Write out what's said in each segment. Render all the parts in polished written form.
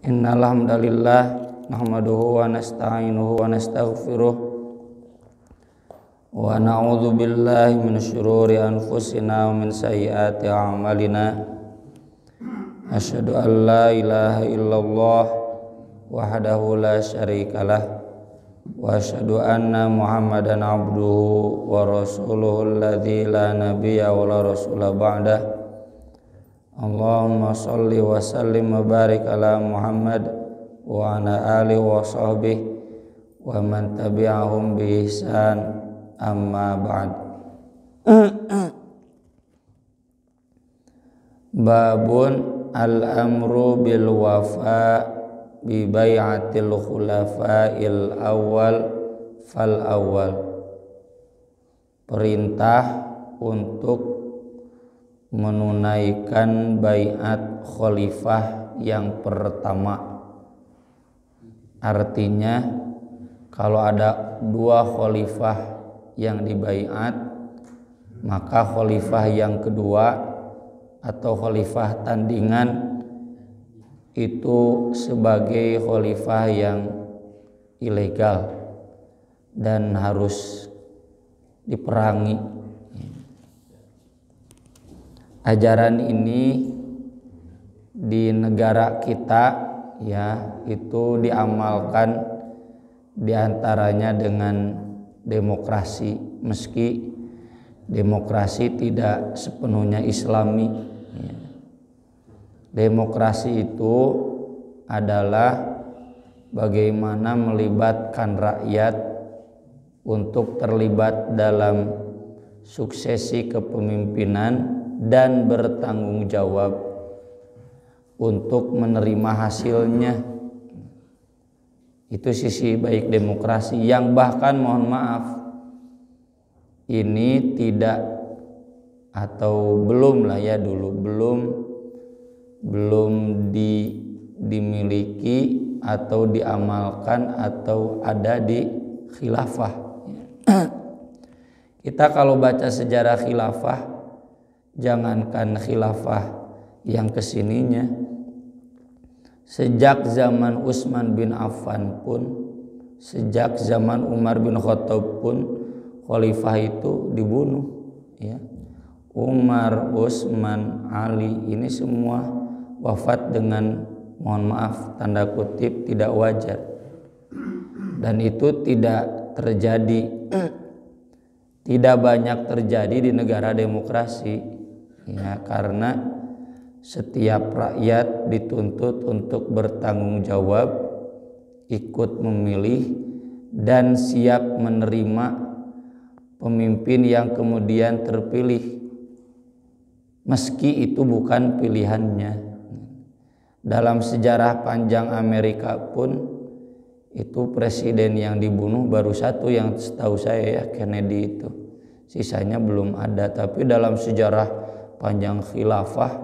Innal hamdalillah nahmaduhu wa nasta'inuhu wa nastaghfiruh wa na'udzu billahi min syururi anfusina wa min sayyiati a'malina. Asyhadu an la ilaha illallah wahdahu la syarikalah wa asyhadu anna Muhammadan abduhu wa rasuluhu alladzi la nabiyya wa la rasula ba'dah. Allahumma sholli wa sallim wa barik ala Muhammad wa ala alihi wa sahbihi wa man tabi'ahum bi ihsan, amma ba'd. Babun al-amru bil wafa bi bai'atil khulafa'il awal fal awal. Perintah untuk menunaikan baiat khalifah yang pertama. Artinya kalau ada dua khalifah yang dibaiat, maka khalifah yang kedua atau khalifah tandingan itu sebagai khalifah yang ilegal dan harus diperangi. Ajaran ini di negara kita ya itu diamalkan diantaranya dengan demokrasi, meski demokrasi tidak sepenuhnya Islami. Demokrasi itu adalah bagaimana melibatkan rakyat untuk terlibat dalam suksesi kepemimpinan dan bertanggung jawab untuk menerima hasilnya. Itu sisi baik demokrasi yang bahkan mohon maaf ini tidak atau belum lah ya dulu belum dimiliki atau diamalkan atau ada di khilafah. Kita kalau baca sejarah khilafah, jangankan khilafah yang kesininya, sejak zaman Utsman bin Affan pun, sejak zaman Umar bin Khattab pun khalifah itu dibunuh ya. Umar, Utsman, Ali ini semua wafat dengan mohon maaf tanda kutip tidak wajar. Dan itu tidak terjadi, tidak banyak terjadi di negara demokrasi. Ya, karena setiap rakyat dituntut untuk bertanggung jawab, ikut memilih dan siap menerima pemimpin yang kemudian terpilih meski itu bukan pilihannya. Dalam sejarah panjang Amerika pun itu presiden yang dibunuh baru satu yang setahu saya ya, Kennedy itu. Sisanya belum ada. Tapi dalam sejarah panjang khilafah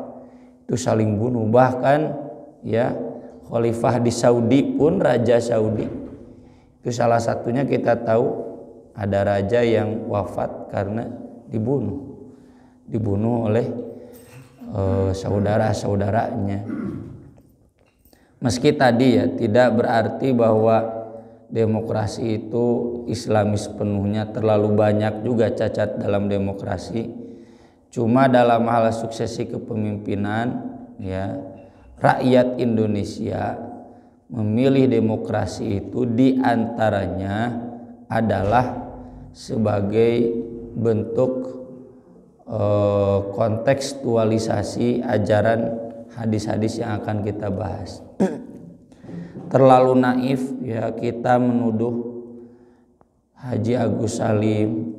itu saling bunuh. Bahkan ya khalifah di Saudi pun, raja Saudi itu salah satunya kita tahu ada raja yang wafat karena dibunuh oleh saudara-saudaranya. Meski tadi ya tidak berarti bahwa demokrasi itu Islamis penuhnya, terlalu banyak juga cacat dalam demokrasi. Cuma dalam hal suksesi kepemimpinan ya, rakyat Indonesia memilih demokrasi itu diantaranya adalah sebagai bentuk kontekstualisasi ajaran hadis-hadis yang akan kita bahas. Terlalu naif ya kita menuduh Haji Agus Salim,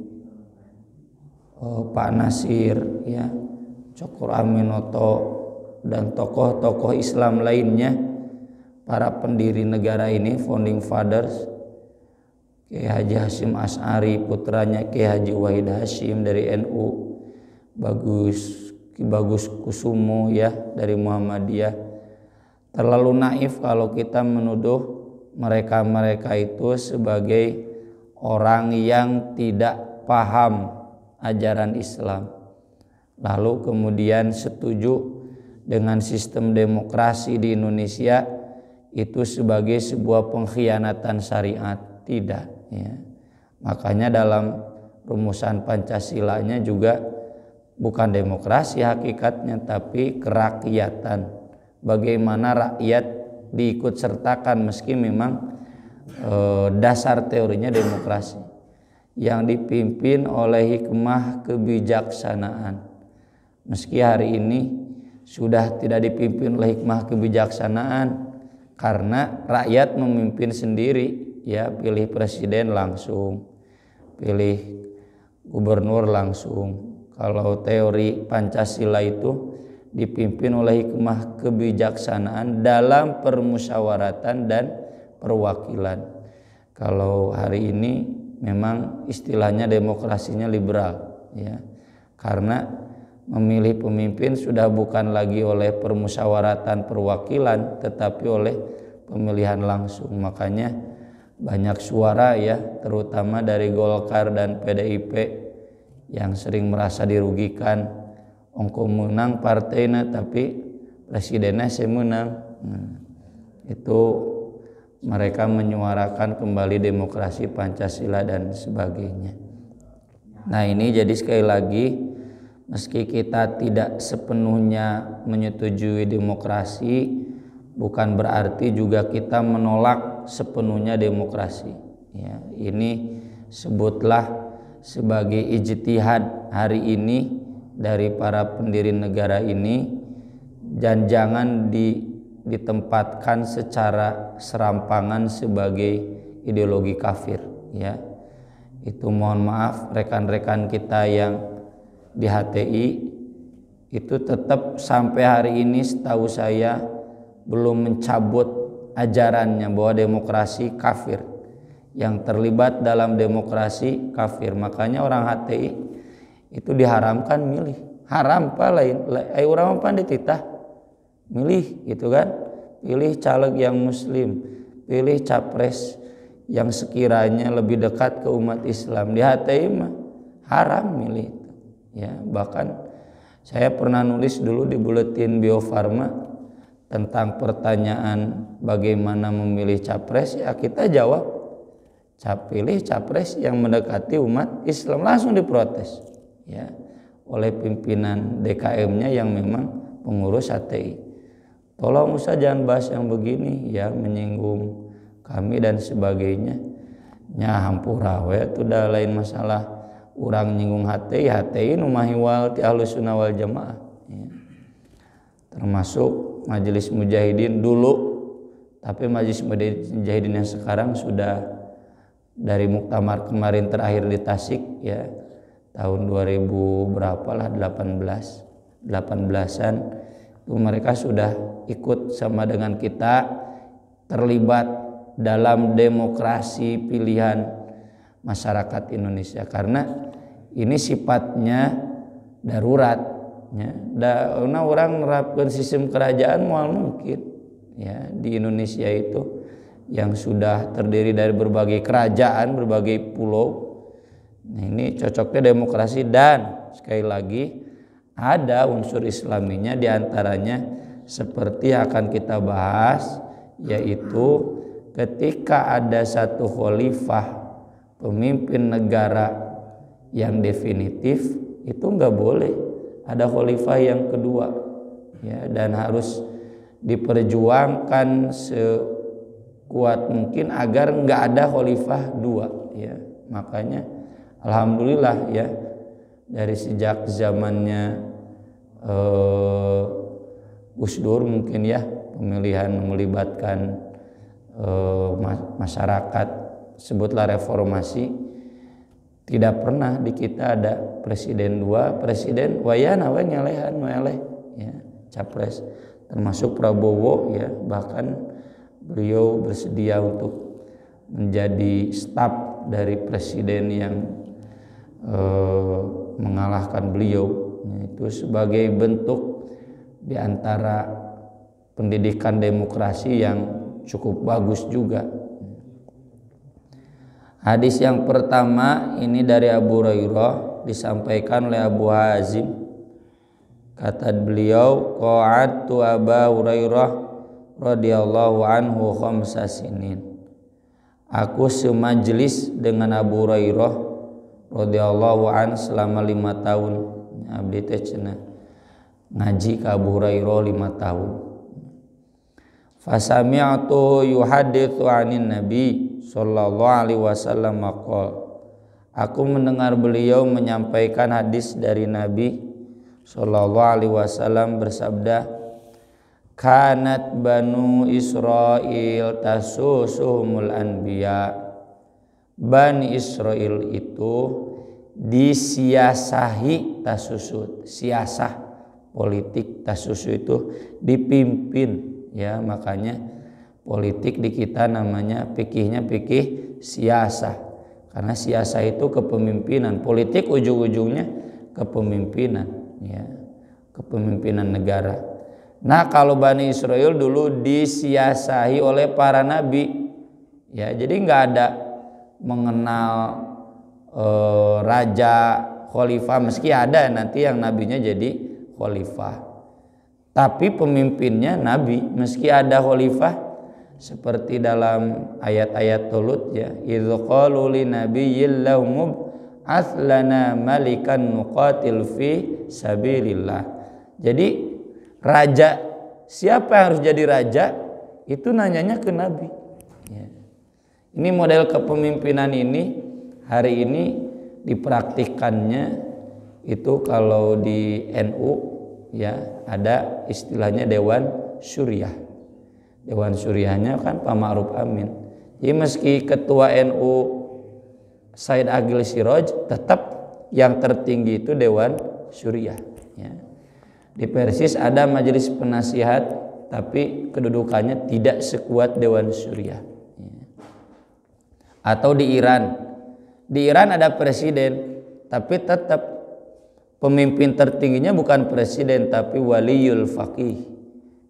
Pak Nasir, ya, Cokro Aminoto dan tokoh-tokoh Islam lainnya, para pendiri negara ini, founding fathers, Kiai Haji Hasyim Asy'ari, putranya Kiai Haji Wahid Hasyim dari NU, Bagus Kusumo ya dari Muhammadiyah. Terlalu naif kalau kita menuduh mereka-mereka itu sebagai orang yang tidak paham ajaran Islam, lalu kemudian setuju dengan sistem demokrasi di Indonesia itu sebagai sebuah pengkhianatan syariat, tidak ya. Makanya dalam rumusan Pancasilanya juga bukan demokrasi hakikatnya, tapi kerakyatan. Bagaimana rakyat diikut sertakan meski memang dasar teorinya demokrasi yang dipimpin oleh hikmah kebijaksanaan. Meski hari ini sudah tidak dipimpin oleh hikmah kebijaksanaan karena rakyat memimpin sendiri ya, pilih presiden langsung, pilih gubernur langsung. Kalau teori Pancasila itu dipimpin oleh hikmah kebijaksanaan dalam permusyawaratan dan perwakilan. Kalau hari ini memang istilahnya demokrasinya liberal ya. Karena memilih pemimpin sudah bukan lagi oleh permusyawaratan perwakilan tetapi oleh pemilihan langsung. Makanya banyak suara ya, terutama dari Golkar dan PDIP yang sering merasa dirugikan. Ongko menang partainya tapi presidennya saya menang. Itu mereka menyuarakan kembali demokrasi Pancasila dan sebagainya. Nah ini jadi sekali lagi, meski kita tidak sepenuhnya menyetujui demokrasi, bukan berarti juga kita menolak sepenuhnya demokrasi. Ya, ini sebutlah sebagai ijtihad hari ini dari para pendiri negara ini, dan jangan ditempatkan secara serampangan sebagai ideologi kafir. Ya, itu mohon maaf rekan-rekan kita yang di HTI itu tetap sampai hari ini setahu saya belum mencabut ajarannya bahwa demokrasi kafir. Yang terlibat dalam demokrasi kafir. Makanya orang HTI itu diharamkan milih. Haram apa lain? Orang apa dititah milih gitu kan? Pilih caleg yang muslim, pilih capres yang sekiranya lebih dekat ke umat Islam. Di HTI mah haram milih itu. Ya, bahkan saya pernah nulis dulu di buletin Bio Farma tentang pertanyaan bagaimana memilih capres, ya kita jawab pilih capres yang mendekati umat Islam. Langsung diprotes ya oleh pimpinan DKM-nya yang memang pengurus HTI. Tolong Ustaz jangan bahas yang begini ya, menyinggung kami dan sebagainya. Nya hampura we itu dah lain masalah. Urang nyinggung HTI nu mahiwal ti Ahlussunnah wal Jamaah ya. Termasuk Majelis Mujahidin dulu, tapi Majelis Mujahidin yang sekarang sudah dari muktamar kemarin terakhir di Tasik ya, tahun 2000 berapalah 18-an itu mereka sudah ikut sama dengan kita terlibat dalam demokrasi pilihan masyarakat Indonesia, karena ini sifatnya darurat ya. Orang menerapkan sistem kerajaan mual mungkin ya di Indonesia itu yang sudah terdiri dari berbagai kerajaan, berbagai pulau. Nah, ini cocoknya demokrasi, dan sekali lagi ada unsur islaminya diantaranya seperti akan kita bahas, yaitu ketika ada satu khalifah pemimpin negara yang definitif, itu nggak boleh ada khalifah yang kedua ya, dan harus diperjuangkan kuat mungkin agar nggak ada khalifah dua ya. Makanya alhamdulillah ya, dari sejak zamannya Gus Dur mungkin ya, pemilihan melibatkan masyarakat, sebutlah reformasi, tidak pernah di kita ada presiden dua, presiden wayana we ngelehan weleh ya capres, termasuk Prabowo ya, bahkan beliau bersedia untuk menjadi staf dari presiden yang mengalahkan beliau. Itu sebagai bentuk diantara pendidikan demokrasi yang cukup bagus juga. Hadis yang pertama ini dari Abu Hurairah, disampaikan oleh Abu Hazim. Kata beliau, qa'adtu Aba Hurairah radhiyallahu anhu khamsa sinin. Aku semajlis dengan Abu Hurairah radhiyallahu an selama 5 tahun. Abdi teh cenah ngaji ka Abu Hurairah 5 tahun. Fasami'tu yuhaditsu 'anin nabi sallallahu alaihi wasallam maqal. Aku mendengar beliau menyampaikan hadis dari Nabi sallallahu alaihi wasallam bersabda, kanat banu Israil tasusuhumul anbiya. Bani Israel itu disiasahi tasusut, siasah politik, tasusu itu dipimpin, ya, makanya politik di kita namanya fikihnya fikih siasah, karena siasah itu kepemimpinan, politik ujung-ujungnya kepemimpinan, ya, kepemimpinan negara. Nah, kalau Bani Israel dulu disiasahi oleh para nabi, ya, jadi nggak ada mengenal raja khalifah, meski ada nanti yang nabinya jadi khalifah, tapi pemimpinnya nabi, meski ada khalifah, seperti dalam ayat-ayat Tulut, ya, idz qalu lin nabiyyin lahum aslana malikan nuqatil fi sabilillah. Jadi raja, siapa yang harus jadi raja, itu nanyanya ke nabi, ya. Ini model kepemimpinan ini hari ini dipraktikkannya itu kalau di NU, ya, ada istilahnya Dewan Syuriah. Dewan Syuriahnya kan Pak Ma'ruf Amin. Jadi meski ketua NU Said Agil Siroj, tetap yang tertinggi itu Dewan Syuriah, ya. Di Persis ada majelis penasihat, tapi kedudukannya tidak sekuat Dewan Syuriah, ya. Atau di Iran ada presiden, tapi tetap pemimpin tertingginya bukan presiden, tapi waliyul faqih,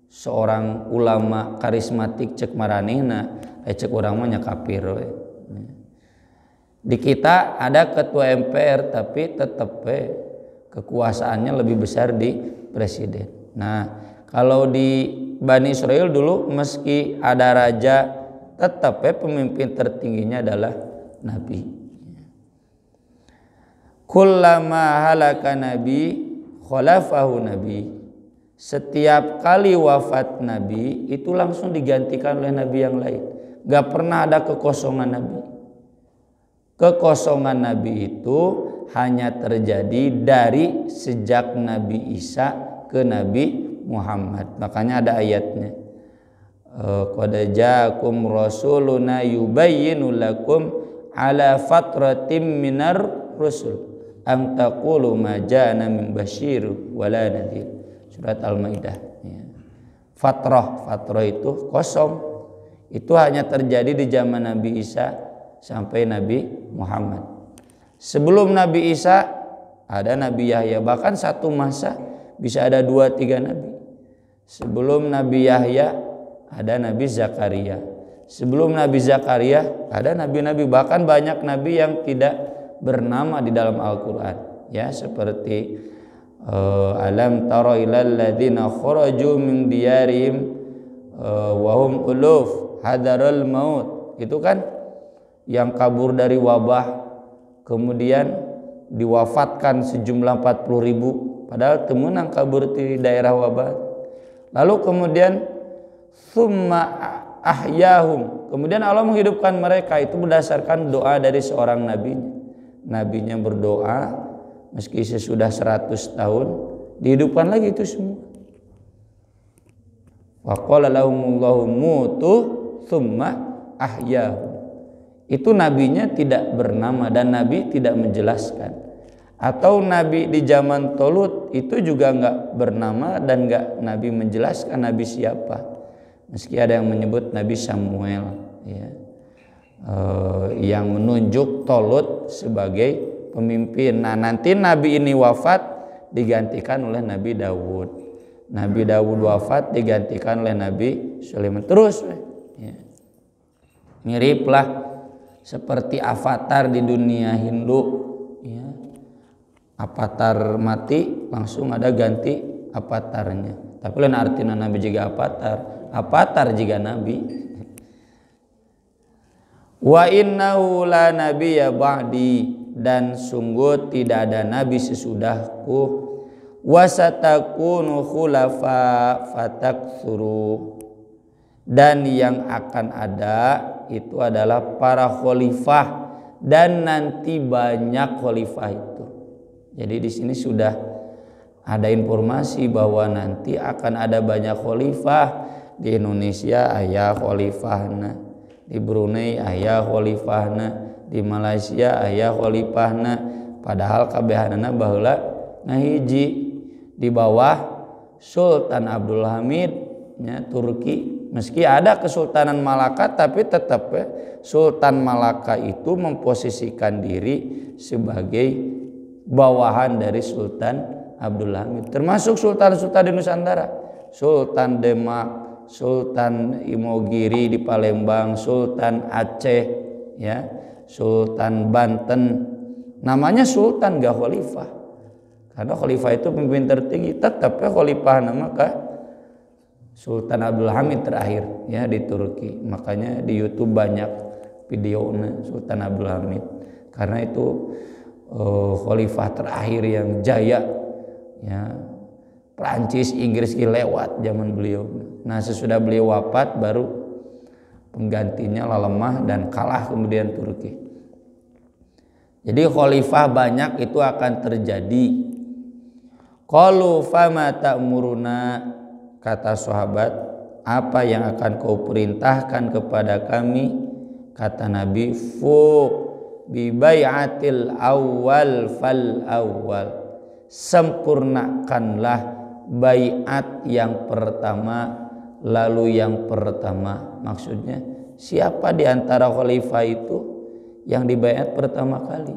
seorang ulama karismatik cek maranehna, cek urang mah nya kafir we. Di kita ada ketua MPR, tapi tetap kekuasaannya lebih besar di presiden. Nah, kalau di Bani Israel dulu meski ada raja, tetap pemimpin tertingginya adalah nabi. Kullama halaka nabi khalafahu nabi. Setiap kali wafat nabi itu langsung digantikan oleh nabi yang lain. Gak pernah ada kekosongan nabi. Kekosongan nabi itu hanya terjadi dari sejak Nabi Isa ke Nabi Muhammad. Makanya ada ayatnya, qad ja'akum rasuluna yubayyinu lakum ala fatratim minar rusul am taqulu ma ja'ana min basyir wala nadhir. Surat Al-Maidah, ya. Fatrah itu kosong. Itu hanya terjadi di zaman Nabi Isa sampai Nabi Muhammad. Sebelum Nabi Isa ada Nabi Yahya, bahkan satu masa bisa ada 2-3 nabi. Sebelum Nabi Yahya ada Nabi Zakaria. Sebelum Nabi Zakaria ada nabi-nabi, bahkan banyak nabi yang tidak bernama di dalam Al-Qur'an, ya, seperti alam tara ilal ladzina kharaju min diyarihim wa hum uluf hadarul maut. Itu kan yang kabur dari wabah, kemudian diwafatkan sejumlah 40.000, padahal temenang kabur di daerah wabah. Lalu kemudian summa ahyahum, kemudian Allah menghidupkan mereka, itu berdasarkan doa dari seorang nabinya berdoa, meski sesudah 100 tahun dihidupkan lagi itu semua. Wa qala lahumullahu mutu summa ahyahum. Itu nabinya tidak bernama dan nabi tidak menjelaskan. Atau nabi di zaman Tolut itu juga enggak bernama dan enggak nabi menjelaskan nabi siapa. Meski ada yang menyebut Nabi Samuel, ya, yang menunjuk Tolut sebagai pemimpin. Nah, nanti nabi ini wafat digantikan oleh Nabi Daud. Nabi Daud wafat digantikan oleh Nabi Sulaiman, terus, ya. Miriplah seperti avatar di dunia Hindu, ya. Avatar mati langsung ada ganti avatarnya. Tapi lain artina nabi juga apatar juga nabi. Wa innahu la nabiyya ba'di, dan sungguh tidak ada nabi sesudahku. Wa satakunu khulafa fataktsuru, dan yang akan ada itu adalah para khalifah, dan nanti banyak khalifah itu. Jadi di sini sudah ada informasi bahwa nanti akan ada banyak khalifah. Di Indonesia aya khalifahna, di Brunei aya khalifahna, di Malaysia aya khalifahna, padahal kabehanana baheula ngahiji di bawah Sultan Abdul Hamid nya Turki. Meski ada Kesultanan Malaka, tapi tetap Sultan Malaka itu memposisikan diri sebagai bawahan dari Sultan Abdul Hamid. Termasuk sultan-sultan di Nusantara, Sultan Demak, Sultan Imogiri di Palembang, Sultan Aceh, ya, Sultan Banten. Namanya Sultan gak khalifah, karena khalifah itu pemimpin tertinggi. Tetap khalifah nama Sultan Abdul Hamid terakhir, ya, di Turki. Makanya di YouTube banyak videonya Sultan Abdul Hamid, karena itu khalifah terakhir yang jaya, ya. Prancis, Inggris lewat zaman beliau. Nah, sesudah beliau wafat baru penggantinya lemah dan kalah kemudian Turki. Jadi khalifah banyak itu akan terjadi. Qalu fama ta'muruna, kata sahabat, apa yang akan kau perintahkan kepada kami? Kata Nabi, fu bi bai'atil awal fal awal, sempurnakanlah baiat yang pertama lalu yang pertama. Maksudnya siapa di antara khalifah itu yang dibaiat pertama kali,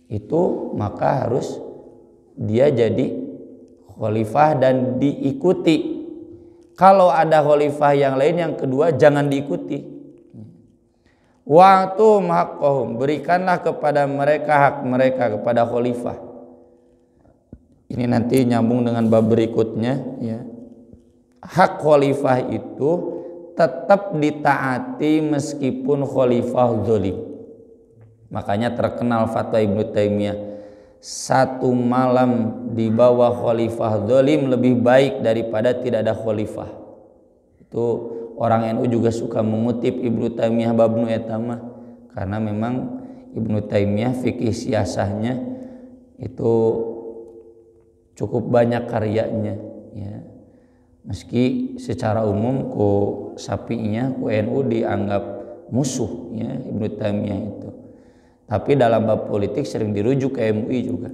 itu maka harus dia jadi khalifah dan diikuti. Kalau ada khalifah yang lain yang kedua, jangan diikuti. Waktu haqqahum, berikanlah kepada mereka hak mereka, kepada khalifah. Ini nanti nyambung dengan bab berikutnya, ya. Hak khalifah itu tetap ditaati meskipun khalifah zalim. Makanya terkenal fatwa Ibnu Taimiyah, satu malam di bawah khalifah zalim lebih baik daripada tidak ada khalifah. Itu orang NU juga suka mengutip Ibnu Taimiyah babnu etama, karena memang Ibnu Taimiyah fikih siasahnya itu cukup banyak karyanya, ya. Meski secara umum ku Syafi'iyah, ku NU dianggap musuh, ya, Ibnu Taimiyah itu. Tapi dalam bab politik sering dirujuk ke MUI juga.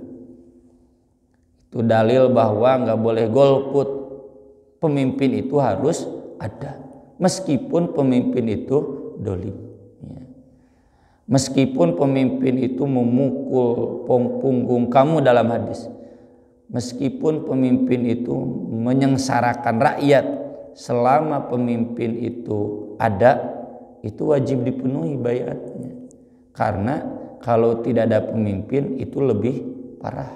Itu dalil bahwa nggak boleh golput. Pemimpin itu harus ada, meskipun pemimpin itu dolim. Ya. Meskipun pemimpin itu memukul punggung kamu dalam hadis, meskipun pemimpin itu menyengsarakan rakyat, selama pemimpin itu ada, itu wajib dipenuhi baiatnya. Karena kalau tidak ada pemimpin itu lebih parah.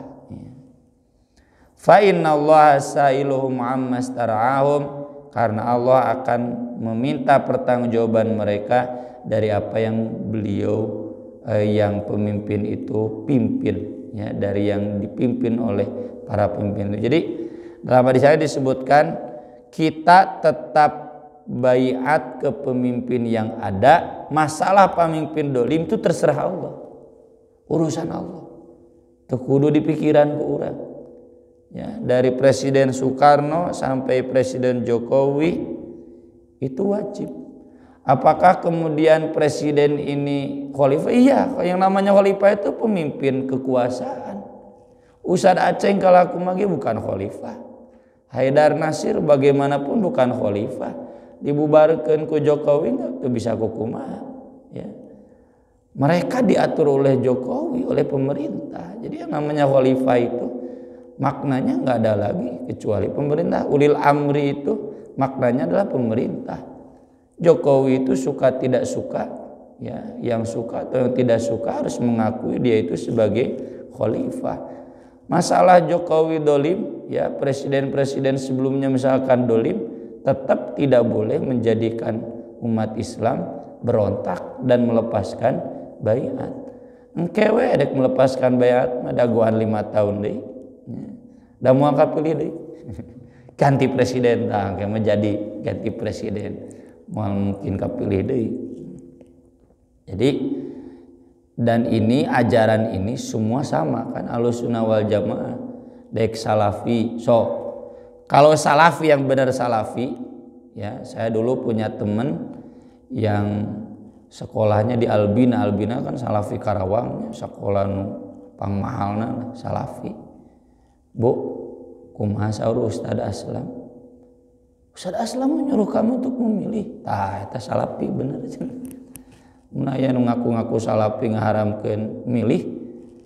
Fa innallaha sa'iluhum amma stara'ahum, karena Allah akan meminta pertanggungjawaban mereka dari apa yang beliau yang pemimpin itu pimpin, ya, dari yang dipimpin oleh para pemimpin itu. Jadi dalam hadis saya disebutkan kita tetap baiat ke pemimpin yang ada. Masalah pemimpin dolim itu terserah Allah, urusan Allah, tekudu di pikiran ku urang, ya. Dari Presiden Soekarno sampai Presiden Jokowi itu wajib. Apakah kemudian presiden ini khalifah? Iya, yang namanya khalifah itu pemimpin kekuasaan. Ustadz Aceh Kalakumagi bukan khalifah. Haidar Nasir bagaimanapun bukan khalifah. Dibubarkan ku Jokowi nggak bisa kumaha, ya. Mereka diatur oleh Jokowi, oleh pemerintah. Jadi yang namanya khalifah itu maknanya nggak ada lagi kecuali pemerintah. Ulil amri itu maknanya adalah pemerintah. Jokowi itu suka tidak suka, ya, yang suka atau yang tidak suka harus mengakui dia itu sebagai khalifah. Masalah Jokowi dolim ya presiden-presiden sebelumnya misalkan dolim, tetap tidak boleh menjadikan umat Islam berontak dan melepaskan baiat. Engkewe dek melepaskan baiat daguan 5 tahun deh. Da moal kapilih deh. Ganti presiden tah menjadi ganti presiden. Moal mungkin kapilih deh. Jadi dan ini ajaran ini semua sama kan, Ahlussunnah wal Jamaah, dek salafi. So, kalau salafi yang benar salafi, ya saya dulu punya teman yang sekolahnya di Albina kan salafi Karawang, sekolah nu pangmahalna salafi. Bu, kumaha saur Ustaz Aslam? Ustaz Aslam menyuruh kamu untuk memilih. Tah eta salafi bener cenah. Mun aya nu ngaku-ngaku salafi ngaharamkeun milih,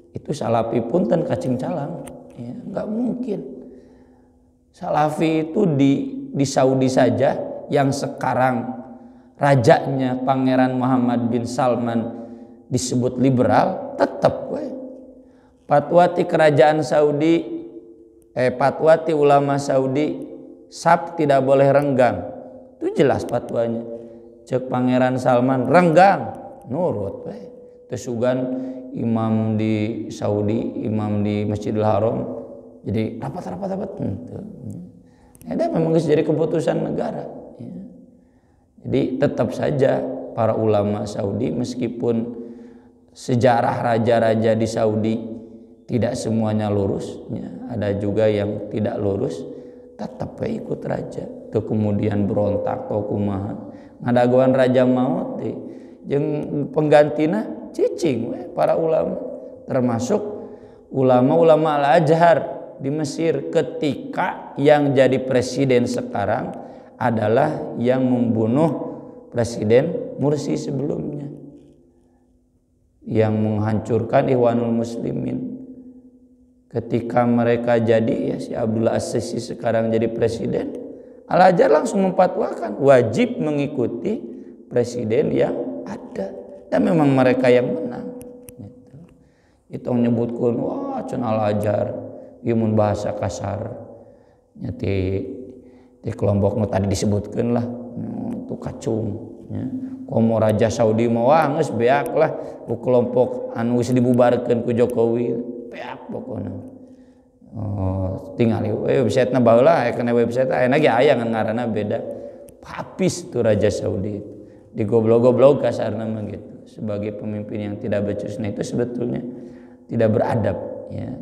itu salafi punten kacing calang. Ya, enggak mungkin. Salafi itu di Saudi saja yang sekarang rajanya Pangeran Muhammad bin Salman disebut liberal, tetap fatwa ti kerajaan Saudi, fatwa ti ulama Saudi, sab tidak boleh renggang. Itu jelas fatwanya. Cek Pangeran Salman renggang, nurut we. Tesugan imam di Saudi, imam di Masjidil Haram, jadi rapat. Ada memang jadi keputusan negara. Jadi tetap saja para ulama Saudi, meskipun sejarah raja-raja di Saudi tidak semuanya lurus, ya, ada juga yang tidak lurus, tetap ikut raja. Tuh kemudian berontak atau kumaha ngadaguan raja maut jeung penggantina cicing para ulama, termasuk ulama-ulama Al-Azhar di Mesir ketika yang jadi presiden sekarang adalah yang membunuh Presiden Mursi sebelumnya, yang menghancurkan Ikhwanul Muslimin. Ketika mereka jadi, ya si Abdullah As-Sisi sekarang jadi presiden, Al-Azhar langsung memfatwakan wajib mengikuti presiden yang ada, dan memang mereka yang menang. Itu menyebutkan wah can Al-Azhar imun bahasa kasar, nyati di kelompok nu tadi disebutkan lah, itu kacung. Ya. Komo Raja Saudi mau geus beak lah, ku kelompok anu geus dibubarkeun ku Jokowi, beak pokona. Oh, tingali website-na baheula, kana website ayeuna ge aya ngaranna beda. Papis tuh Raja Saudi. Digoblok-goblok kasarna mah gitu. Sebagai pemimpin yang tidak becus, nah itu sebetulnya tidak beradab, ya.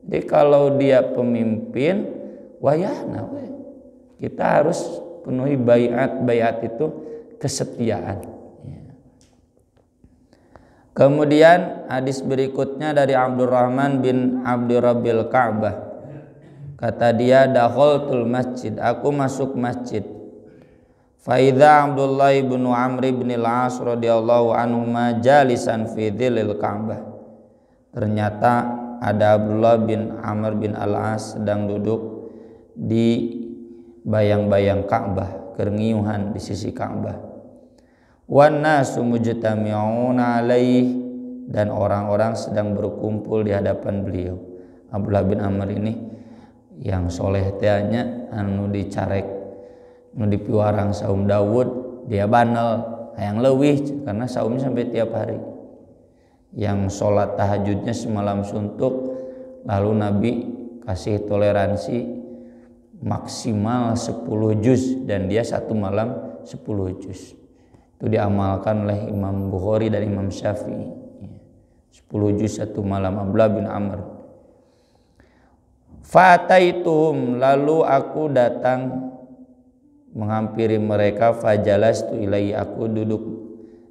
Jadi kalau dia pemimpin wayahna we. Kita harus penuhi baiat itu kesetiaan. Kemudian hadis berikutnya dari Abdurrahman bin Abdirabbil Ka'bah. Kata dia, dakhaltul masjid, aku masuk masjid. Faidha Abdullah bin Amr bin al-As radhiyallahu anhu jalisan fi dhillil Ka'bah. Ternyata ada Abdullah bin Amr bin al-As sedang duduk di bayang-bayang Ka'bah, kerngiuhan di sisi Ka'bah. Wan nasu mujtami'una alaih, dan orang-orang sedang berkumpul di hadapan beliau. Abdullah bin Amr ini yang soleh tehnya anu dicarek nu dipiwarang saum Daud, dia banel hayang leuwih karena saumnya sampai tiap hari. Yang sholat tahajudnya semalam suntuk, lalu Nabi kasih toleransi maksimal 10 juz dan dia satu malam 10 juz. Itu diamalkan oleh Imam Bukhari dan Imam Syafi'i. 10 juz satu malam. Abdullah bin Amr. Fataituhum, lalu aku datang menghampiri mereka. Fajalastu ilaihi, aku duduk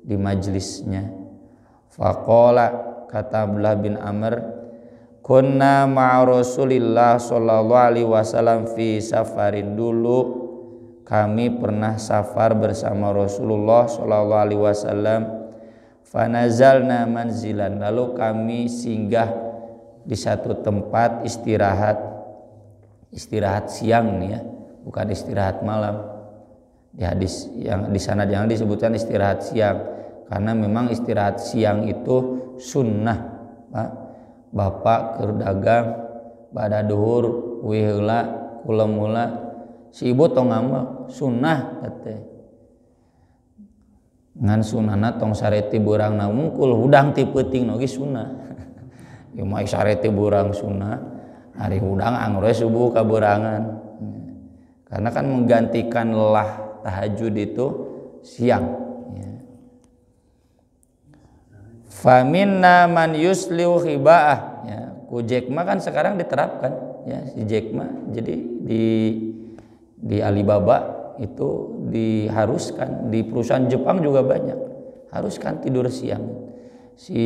di majlisnya. Faqala, kata Abdullah bin Amr, kunna ma'a Rasulillah sallallahu alaihi wasallam fi safarin, dulu kami pernah safar bersama Rasulullah sallallahu alaihi wasallam. Fanazalna manzilan, lalu kami singgah di satu tempat istirahat siang nih ya, bukan istirahat malam. Di hadis yang di sana jangan disebutkan istirahat siang, karena memang istirahat siang itu sunnah, Pak. Bapak keur dagang pada duhur heula kula mula si ibu tong ngambek sunnah teh ngan sunnahna tong sareti beurangna mungkul hudang ti peuting oge sunnah ieu mah sareti beurang sunnah hari hudang angre subuh ka beurangan karena kan menggantikan lelah tahajud itu siang ya. Faminna man yusliu khibaah ya, ku Jack Ma kan sekarang diterapkan ya si Jack Ma jadi di Alibaba itu diharuskan di perusahaan Jepang juga banyak haruskan tidur siang. Si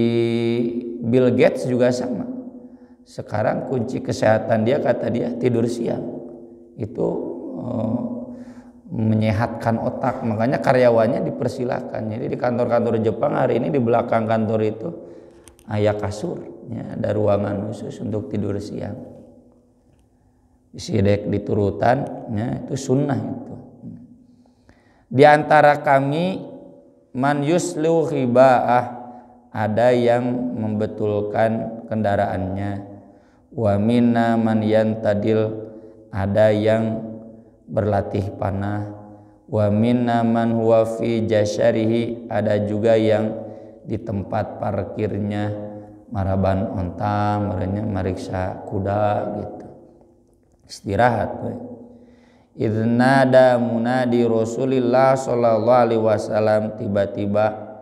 Bill Gates juga sama. Sekarang kunci kesehatan dia kata dia tidur siang. Itu menyehatkan otak. Makanya karyawannya dipersilakan. Jadi di kantor-kantor Jepang hari ini di belakang kantor itu aya kasur ya, ada ruangan khusus untuk tidur siang. Sidek diturutan ya, itu sunnah itu. Di antara kami man yusliu khibaah ada yang membetulkan kendaraannya wa minna man yantadil ada yang berlatih panah wa minna man huwa fi jasyarihi ada juga yang di tempat parkirnya maraban onta merenya mariksa kuda gitu istirahat we. Idnada munadi Rasulillah sallallahu alaihi wasallam tiba-tiba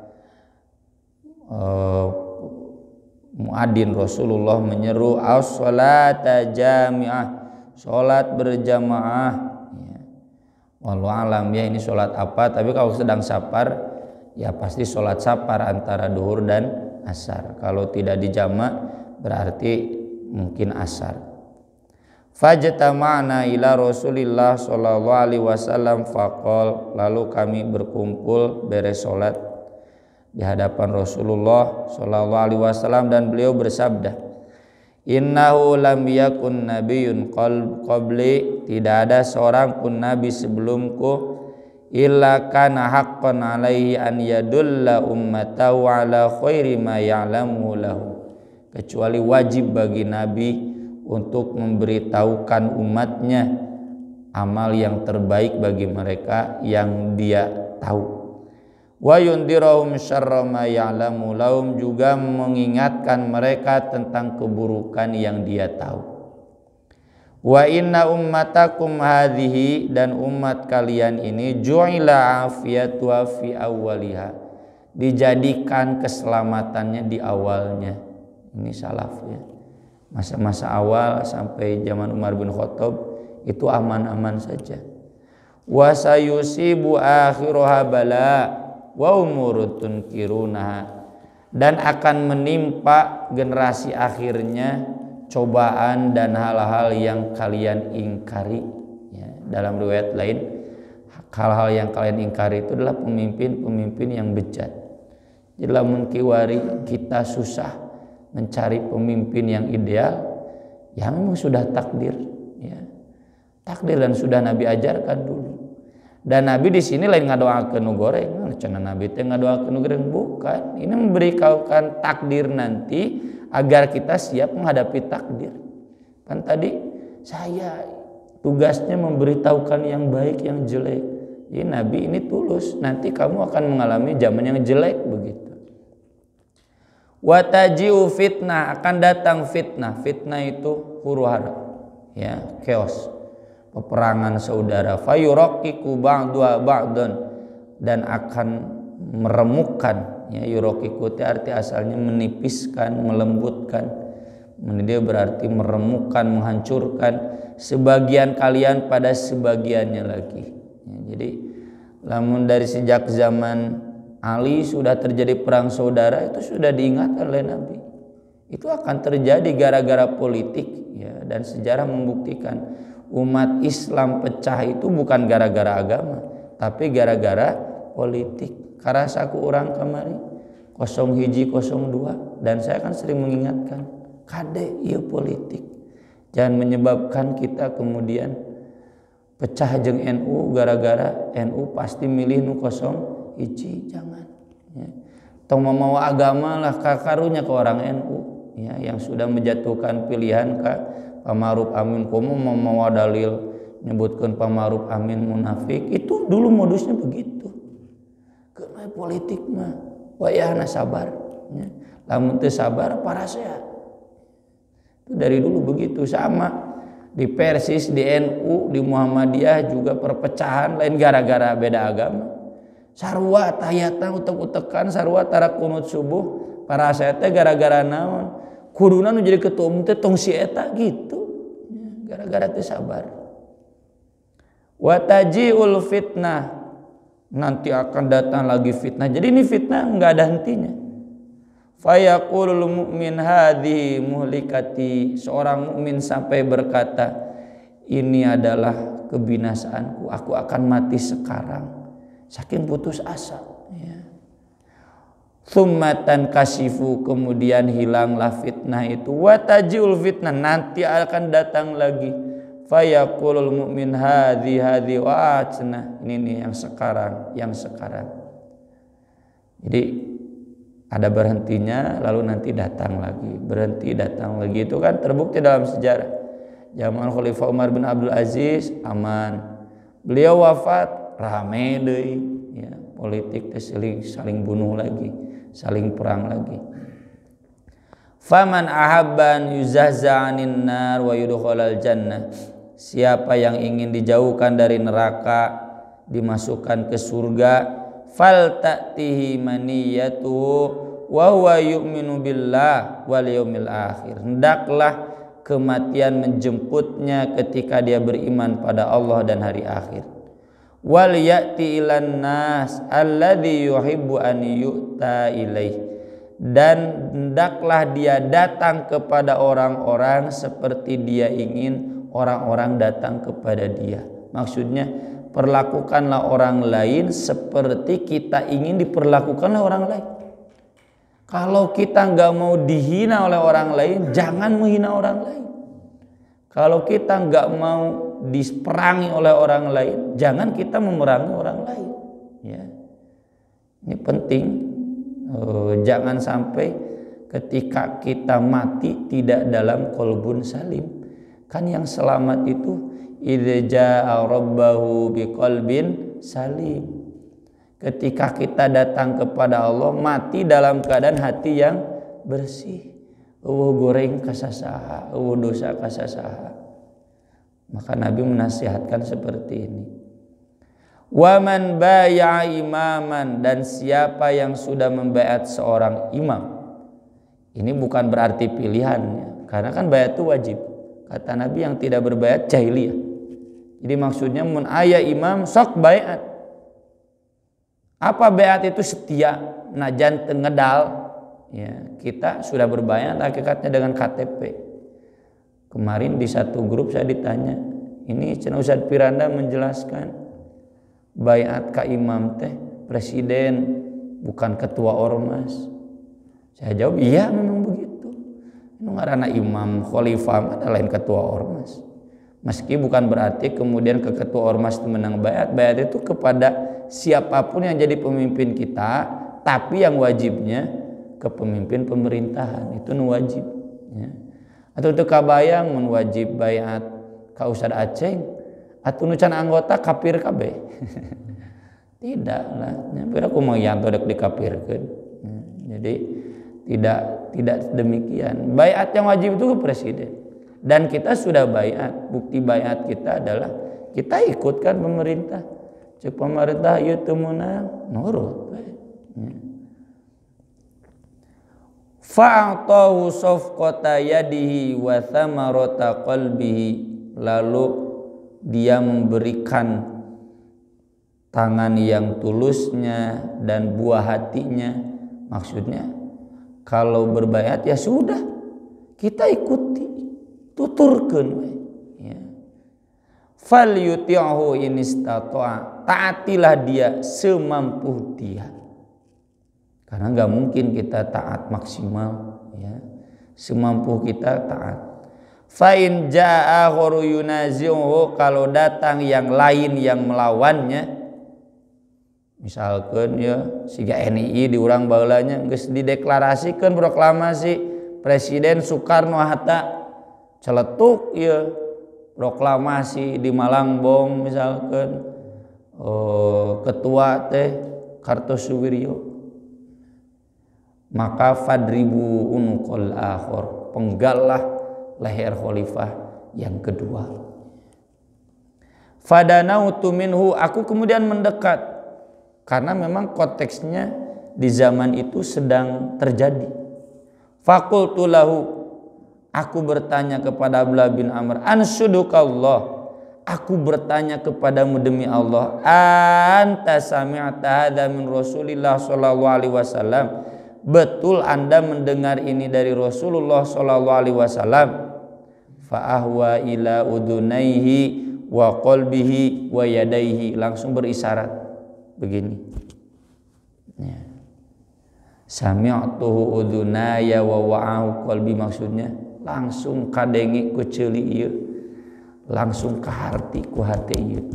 muadzin Rasulullah menyeru as-salata jami'ah salat berjamaah ya. Wallahu alam ya ini salat apa tapi kalau sedang safar ya pasti salat safar antara duhur dan asar kalau tidak dijamak berarti mungkin asar. Fajtama'na ila Rasulillah sallallahu alaihi wasallam faqol lalu kami berkumpul beres salat di hadapan Rasulullah sallallahu alaihi wasallam dan beliau bersabda innahu lam yakun nabiyyun qabli tidak ada seorang pun nabi sebelumku illa kana haqqan alaihi an yadulla ummatahu ala khairi ma ya'lamu lahu kecuali wajib bagi nabi untuk memberitahukan umatnya amal yang terbaik bagi mereka yang dia tahu. Wa yundirahum syarra ma ya'lamu lahum juga mengingatkan mereka tentang keburukan yang dia tahu. Wa inna ummatakum hadhihi dan umat kalian ini ju'ila afiyatuha fi awwaliha dijadikan keselamatannya di awalnya. Ini salaf ya. Masa-masa awal sampai zaman Umar bin Khattab itu aman-aman saja. Wa sayusibu akhiruha bala wa umurutun kirunaha dan akan menimpa generasi akhirnya cobaan dan hal-hal yang kalian ingkari ya, dalam riwayat lain hal-hal yang kalian ingkari itu adalah pemimpin-pemimpin yang bejat. Jadi lamun kiwari kita susah mencari pemimpin yang ideal ya memang sudah takdir ya. Takdir dan sudah Nabi ajarkan dulu. Dan Nabi di sini lain ngadoakeun nu goreng, cenah Nabi teh ngadoakeun nu goreng bukan. Ini memberitahukan takdir nanti agar kita siap menghadapi takdir. Kan tadi saya tugasnya memberitahukan yang baik yang jelek. Jadi Nabi ini tulus, nanti kamu akan mengalami zaman yang jelek begitu. Watajiu fitnah akan datang fitnah. Fitnah itu huru-hara ya, chaos. Peperangan saudara fayuraqiqu ba'duha ba'dan dan akan meremukkan ya yuraqiqu itu arti asalnya menipiskan, melembutkan. Dia berarti meremukkan, menghancurkan sebagian kalian pada sebagiannya lagi. Ya, jadi lamun dari sejak zaman Ali sudah terjadi perang saudara itu sudah diingatkan oleh Nabi. Itu akan terjadi gara-gara politik ya, dan sejarah membuktikan umat Islam pecah itu bukan gara-gara agama, tapi gara-gara politik. Karasaku orang kamari 0102 dan saya kan sering mengingatkan kade ieu politik. Jangan menyebabkan kita kemudian pecah jeung NU gara-gara NU pasti milih nu 01 jangan ya. Tong mau agama lah kakarunya ke orang NU ya, yang sudah menjatuhkan pilihan ke pamaruf amin komo mau dalil nyebutkan pamaruf amin munafik. Itu dulu modusnya begitu. Ke politik mah wayahna sabar ya. Lamun teu sabar parasehat. Itu dari dulu begitu. Sama di Persis, di NU, di Muhammadiyah juga perpecahan lain gara-gara beda agama. Sarua tahiyatan utek-utekan, sarua tara kunut subuh, parasehat teh gara-gara naon? Kuduna nu jadi ketua umum teh tong si eta gitu. Gara-gara teu sabar. Wa tajiul fitnah, nanti akan datang lagi fitnah. Jadi ini fitnah enggak ada hentinya. Fayaqulul mu'min hadhihi muhlikati, seorang mukmin sampai berkata, ini adalah kebinasaanku, aku akan mati sekarang, saking putus asa ya. Tsumma tankashifu, kemudian hilanglah fitnah itu. Wa tajiul fitnah, nanti akan datang lagi. Fayaqulul mu'min hadhihi wa'atna, ini yang sekarang, yang sekarang. Jadi ada berhentinya, lalu nanti datang lagi, berhenti datang lagi. Itu kan terbukti dalam sejarah. Zaman Khalifah Umar bin Abdul Aziz aman, beliau wafat rame deui ya, politik teh saling bunuh lagi, saling perang lagi. Faman ahabban yuzahza'anin nar wa yudkhalal jannah, siapa yang ingin dijauhkan dari neraka, dimasukkan ke surga, fal ta'tihi maniyatuhu wa huwa yu'minu billah wal yaumil akhir, hendaklah kematian menjemputnya ketika dia beriman pada Allah dan hari akhir. Wal ya'ti ilan nas alladhi yuhibbu an yu'ta ilaih, dan hendaklah dia datang kepada orang-orang seperti dia ingin orang-orang datang kepada dia. Maksudnya perlakukanlah orang lain seperti kita ingin diperlakukanlah orang lain. Kalau kita nggak mau dihina oleh orang lain, jangan menghina orang lain. Kalau kita nggak mau diperangi oleh orang lain, jangan kita memerangi orang lain. Ya. Ini penting. Jangan sampai ketika kita mati tidak dalam qalbun salim. Kan yang selamat itu idza jaa rabbahu biqalbin salim. Ketika kita datang kepada Allah mati dalam keadaan hati yang bersih. Goreng kasasaha, dosa kasasaha. Maka Nabi menasihatkan seperti ini. Wa man bay'a imaman, dan siapa yang sudah membaiat seorang imam. Ini bukan berarti pilihannya, karena kan baiat itu wajib. Kata Nabi yang tidak berbaiat jahiliyah. Jadi maksudnya mun aya imam sok baiat. Apa baiat itu? Setia, najan tengedal. Ya, kita sudah berbaiat hakikatnya dengan KTP. Kemarin di satu grup saya ditanya, ini Cenah Ustadz Piranda menjelaskan baiat ka imam teh presiden bukan ketua ormas. Saya jawab, iya memang begitu. Itu ngaranna imam khalifah ada lain ketua ormas. Meski bukan berarti kemudian ke ketua ormas itu menang baiat. Baiat itu kepada siapapun yang jadi pemimpin kita, tapi yang wajibnya ke pemimpin pemerintahan, itu nu wajib ya. Atau teu kabayang mun wajib baiat ka Ustad Aceh atuh nu can anggota kafir kabeh. Tidak lah, nya bira kumaha yanto dek dikafirkeun. Jadi tidak demikian. Baiat yang wajib itu ke presiden. Dan kita sudah baiat. Bukti baiat kita adalah kita ikutkan pemerintah. Cek pemerintah ieu teu meunang, nurut. Fa'atahu safqata yadihi wa thamarata qalbihi, lalu dia memberikan tangan yang tulusnya dan buah hatinya. Maksudnya kalau berbaiat ya sudah, kita ikuti, tuturkeun ya. Fal yuti'hu in istata'a, taatilah dia semampu dia. Karena nggak mungkin kita taat maksimal ya. Semampu kita taat. Fa in jaa gharu yunazi'u, kalau datang yang lain yang melawannya, misalkan ya siga NII di urang baheulanya geus dideklarasikeun proklamasi Presiden Soekarno Hatta celetuk ya proklamasi di Malangbong misalkan ketua teh Kartosuwiryo, maka fadribu unuqal akhir, penggallah leher khalifah yang kedua. Fadanautu minhu, aku kemudian mendekat, karena memang konteksnya di zaman itu sedang terjadi. Faqultu lahu, aku bertanya kepada Abdullah bin Amr, anshudukallah, aku bertanya kepadamu demi Allah, anta sami'ta hadza min Rasulillah sallallahu alaihi wasallam, betul Anda mendengar ini dari Rasulullah sallallahu alaihi wasallam? Fa ahwa ila udunaihi wa qalbihi wa yadaihi, langsung berisyarat begini. Ya. Sami'tuhu udunaya wa wa'ahu qalbi, maksudnya langsung kadengi ku ceuli ieu, langsung ke hati ku hati ieu.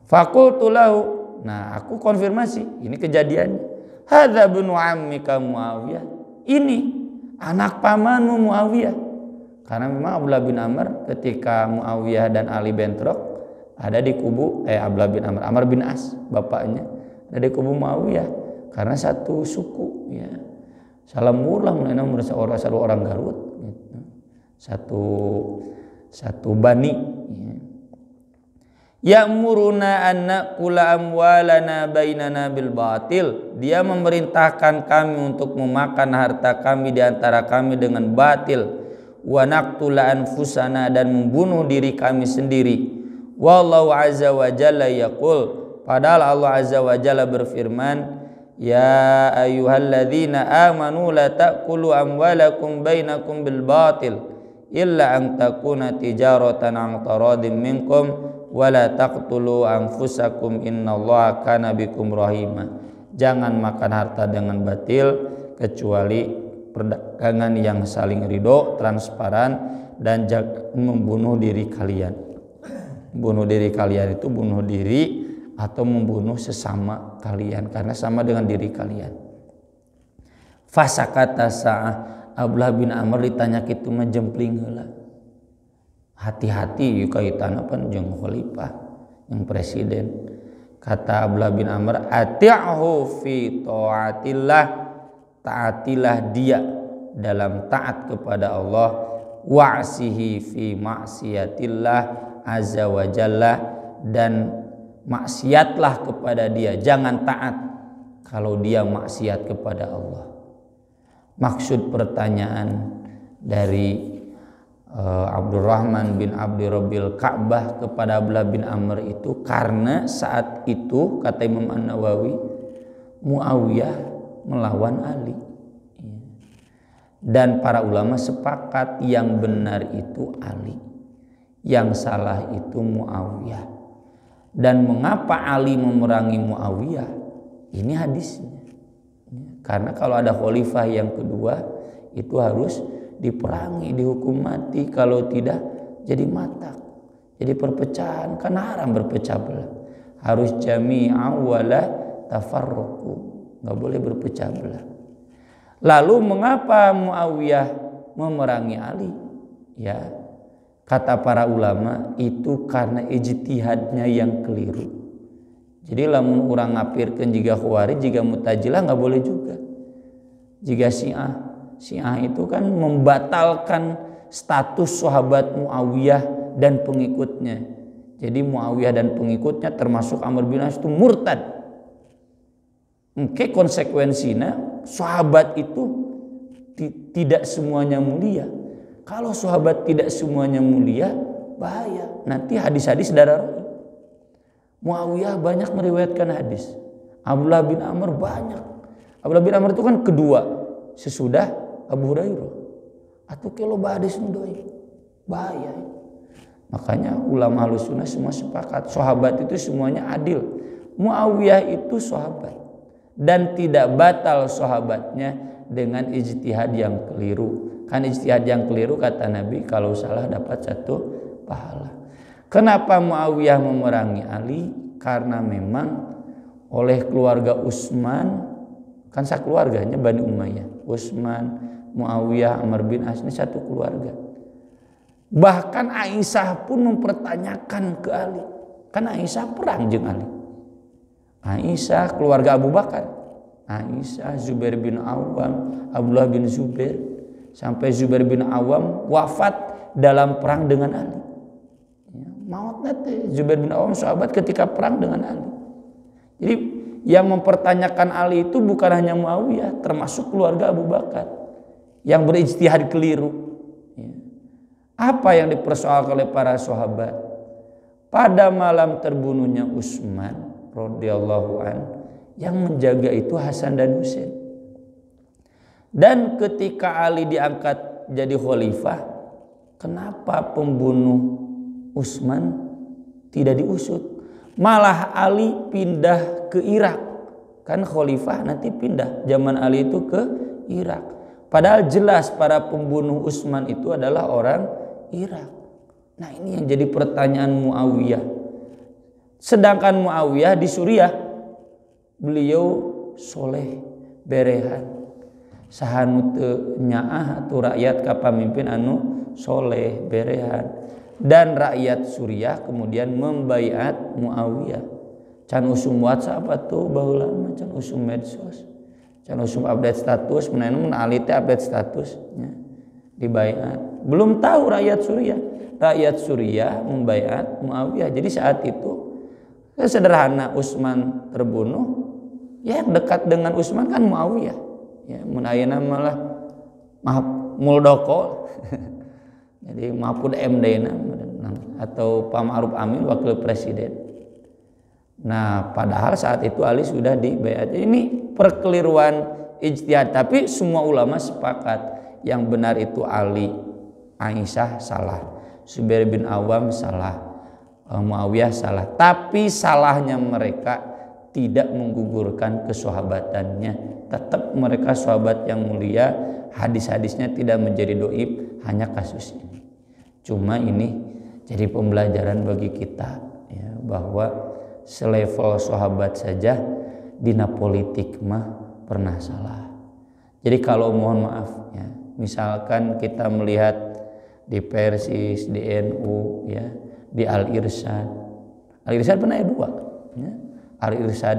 Faqultu lahu, nah aku konfirmasi, ini kejadiannya. Hadza ibnu ammika Muawiyah, ini anak pamanmu Muawiyah. Karena memang Abdullah bin Amr ketika Muawiyah dan Ali bentrok ada di kubu Abdullah bin Amr, Amr bin As bapaknya ada di kubu Muawiyah karena satu suku ya. Salam murlah mengenai merasa orang Garut gitu. Satu bani ya. Ya'muruna an na'kula amwalana bainana bil batil, dia memerintahkan kami untuk memakan harta kami di antara kami dengan batil, wa naqtula anfusana, dan membunuh diri kami sendiri. Wallahu azza wa jalla yaqul, padahal Allah azza wa jalla berfirman, ya ayyuhalladzina amanu la ta'kulu amwalakum bainakum bil batil illa an takuna tijaratan an taradin minkum wala taqtulu anfusakum innallaha kana bikum rahima. Jangan makan harta dengan batil kecuali perdagangan yang saling ridho, transparan, dan membunuh diri kalian. Bunuh diri kalian itu bunuh diri atau membunuh sesama kalian karena sama dengan diri kalian. Fasakata sa'ah, Abdullah bin Amr ditanya kitu mah jempling heula. Hati-hati kaitan apa jeung khalifah yang presiden. Kata Abdullah bin Amr, ati'hu fi taatillah, taatilah dia dalam taat kepada Allah, wa'sihi fi ma'siyatillah azza wa jalla, dan maksiatlah kepada dia, jangan taat kalau dia maksiat kepada Allah. Maksud pertanyaan dari Abdurrahman bin Abdi Rabbil Ka'bah kepada Abdullah bin Amr itu karena saat itu kata Imam An-Nawawi, Muawiyah melawan Ali dan para ulama sepakat yang benar itu Ali, yang salah itu Muawiyah. Dan mengapa Ali memerangi Muawiyah? Ini hadisnya. Karena kalau ada khalifah yang kedua itu harus diperangi, dihukum mati, kalau tidak jadi matak, jadi perpecahan, karena haram berpecah belah. Harus jami'a wala tafarruqu, enggak boleh berpecah belah. Lalu mengapa Muawiyah memerangi Ali? Ya, kata para ulama itu karena ijtihadnya yang keliru. Jadi lamun urang ngapirkeun jiga Khawarij, jiga Mu'tazilah enggak boleh juga. Jiga Syiah itu kan membatalkan status sahabat Muawiyah dan pengikutnya. Jadi Muawiyah dan pengikutnya termasuk Amr bin As itu murtad. Oke, konsekuensinya sahabat itu tidak semuanya mulia. Kalau sahabat tidak semuanya mulia, bahaya. Nanti hadis-hadis darah. Muawiyah banyak meriwayatkan hadis. Abdullah bin Amr banyak. Abdullah bin Amr itu kan kedua sesudah Abu Hurairah. Atau kalau hadis mudoi bahaya. Makanya ulama Ahlussunnah semua sepakat sahabat itu semuanya adil. Muawiyah itu sahabat dan tidak batal sahabatnya dengan ijtihad yang keliru. Kan ijtihad yang keliru kata Nabi kalau salah dapat 1 pahala. Kenapa Muawiyah memerangi Ali? Karena memang oleh keluarga Utsman, kan sakeluarganya Bani Umayyah, Utsman, Muawiyah, Amr bin As, ini satu keluarga. Bahkan Aisyah pun mempertanyakan ke Ali. Kan Aisyah perang jeung Ali. Aisyah keluarga Abu Bakar. Aisyah, Zubair bin Awam, Abdullah bin Zubair, sampai Zubair bin Awam wafat dalam perang dengan Ali. Ya, maut nanti Zubair bin Awam sahabat ketika perang dengan Ali. Jadi yang mempertanyakan Ali itu bukan hanya Muawiyah, termasuk keluarga Abu Bakar yang berijtihad keliru. Ya. Apa yang dipersoalkan oleh para sahabat? Pada malam terbunuhnya Utsman radhiyallahu an, yang menjaga itu Hasan dan Husain. Dan ketika Ali diangkat jadi khalifah, kenapa pembunuh Utsman tidak diusut? Malah Ali pindah ke Irak. Kan khalifah nanti pindah zaman Ali itu ke Irak. Padahal jelas para pembunuh Utsman itu adalah orang Irak. Nah, ini yang jadi pertanyaan Muawiyah. Sedangkan Muawiyah di Suriah, beliau soleh, berehan, sahanu teu nyaah atuh rakyat ka pamimpin anu soleh, berehan. Dan rakyat Suriah kemudian membaiat Muawiyah. Can usum WhatsApp atuh baheula mah, can usum medsos, can usum update status, mun Ali teh update status nya. Dibaiat. Belum tahu rakyat Suriah. Rakyat Suriah membaiat Muawiyah. Jadi saat itu sederhana, Utsman terbunuh, ya yang dekat dengan Utsman kan Muawiyah. Ya, mun ayeuna malah Muldoko. Jadi Mahfud MD atau Pak Ma'ruf Amin wakil presiden. Nah, padahal saat itu Ali sudah dibaiat. Ini perkeliruan ijtihad, tapi semua ulama sepakat yang benar itu Ali. Aisyah salah, Zubair bin Awam salah, Muawiyah salah. Tapi salahnya mereka tidak menggugurkan kesahabatannya. Tetap mereka sahabat yang mulia, hadis-hadisnya tidak menjadi doib, hanya kasus ini. Cuma ini jadi pembelajaran bagi kita, ya, bahwa selevel sahabat saja dina politik mah pernah salah. Jadi kalau mohon maaf, ya, misalkan kita melihat di Persis, di NU, ya, di Al-Irsyad. Al-Irsyad pernah dua, ya. Al-Irsyad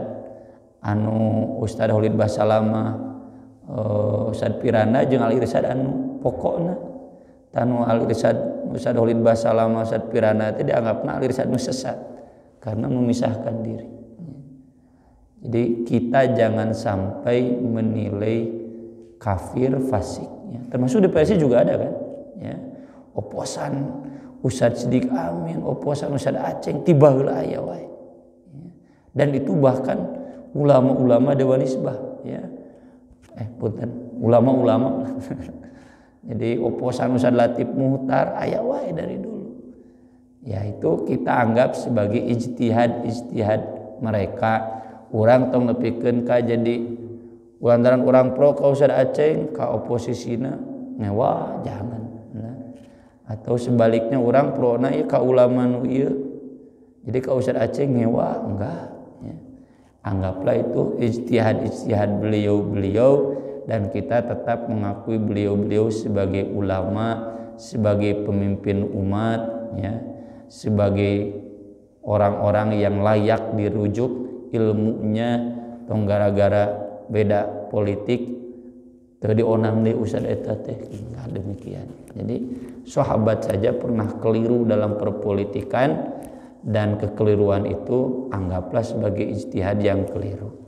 anu Ustad Khalid Basalama, Ustad Piranda jeung Al-Irsyad anu pokokna. Tanu Al-Irsyad Ustad Khalid Basalama, Ustad Piranda itu dianggapna Al-Irsyad nu sesat karena memisahkan diri. Jadi kita jangan sampai menilai kafir, fasik, ya. Termasuk di PSI juga ada kan, ya. Oposan Ustad Siddiq Amin, oposan Ustad Aceng tiba heula aya wae. Dan itu bahkan ulama-ulama Dewan Hizbah, ya. Punten, ulama-ulama. Jadi oposan Ustad Latif Muhtar aya wae dari dulu. Ya, itu kita anggap sebagai ijtihad mereka. Urang tong nepikeun ka jadi lantaran urang pro ka Ustad Aceng, ka oposisina ngewa jangan. Nah, atau sebaliknya urang pro na ieu ka ulama nu ieu. Jadi ka Ustad Aceng ngewa enggak, ya. Anggaplah itu ijtihad beliau-beliau, dan kita tetap mengakui beliau-beliau sebagai ulama, sebagai pemimpin umat, ya, sebagai orang-orang yang layak dirujuk ilmunya. Tong gara-gara beda politik teu dionang deui Ustad eta teh, demikian. Jadi sahabat saja pernah keliru dalam perpolitikan, dan kekeliruan itu anggaplah sebagai ijtihad yang keliru.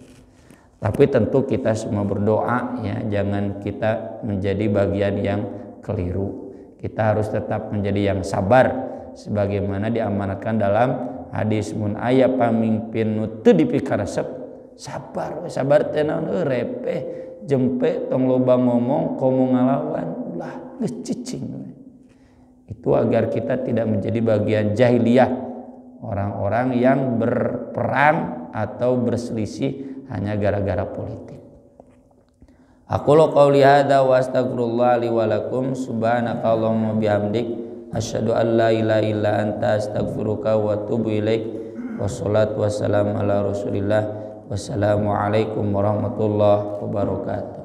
Tapi tentu kita semua berdoa, ya, jangan kita menjadi bagian yang keliru. Kita harus tetap menjadi yang sabar, sebagaimana diamanatkan dalam hadis, mun aya pamimpin nu teu dipikaresep, sabar teh naon repeh jempe tong loba ngomong komo ngalawan ulah geus cicing. Itu agar kita tidak menjadi bagian jahiliyah, orang-orang yang berperang atau berselisih hanya gara-gara politik. Aqulu qouli hadza wa astaghfirullah li wa lakum subhanakallahumma bihamdik asyhadu an la ilaha illa anta astaghfiruka wa atubu ilaik. Wassalatu wassalamu ala Rasulillah. Wassalamu alaikum warahmatullahi wabarakatuh.